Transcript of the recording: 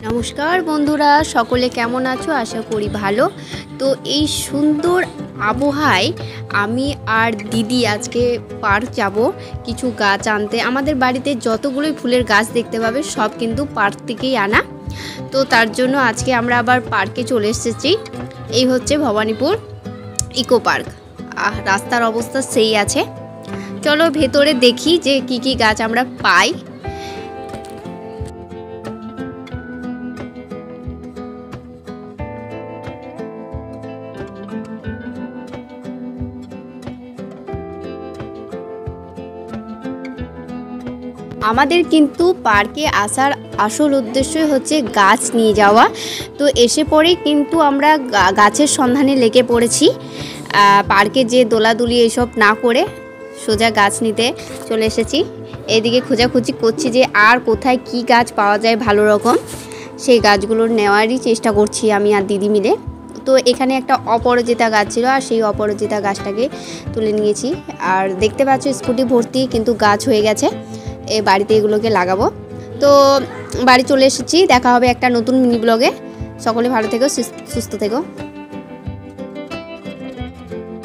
নমস্কার বন্ধুরা, সকলে কেমন আছো? আশা করি ভালো। তো এই সুন্দর আবহাওয়ায় আমি আর দিদি আজকে পার্ক যাব কিছু গাছ আনতে। আমাদের বাড়িতে যতগুলোই ফুলের গাছ দেখতে পাবে সব কিন্তু পার্ক থেকেই আনা। তো তার জন্য আজকে আমরা আবার পার্কে চলে এসেছি। এই হচ্ছে ভবানীপুর ইকো পার্ক। রাস্তার অবস্থা সেই আছে। চলো ভেতরে দেখি যে কি কি গাছ আমরা পাই। আমাদের কিন্তু পার্কে আসার আসল উদ্দেশ্যই হচ্ছে গাছ নিয়ে যাওয়া। তো এসে পরেই কিন্তু আমরা গাছের সন্ধানে লেগে পড়েছি। পার্কে যে দোলাদুলি এসব না করে সোজা গাছ নিতে চলে এসেছি। এদিকে খোঁজাখুঁজি করছি যে আর কোথায় কি গাছ পাওয়া যায় ভালো রকম, সেই গাছগুলো নেওয়ারই চেষ্টা করছি আমি আর দিদি মিলে। তো এখানে একটা অপরাজিতা গাছ ছিল, আর সেই অপরাজিতা গাছটাকে তুলে নিয়েছি। আর দেখতে পাচ্ছ স্কুটি ভর্তি কিন্তু গাছ হয়ে গেছে। এই বাড়িতে এগুলোকে লাগাবো। তো বাড়ি চলে এসেছি। দেখা হবে একটা নতুন মিনি ব্লগে। সকলে ভালো থেকো, সুস্থ থেকো।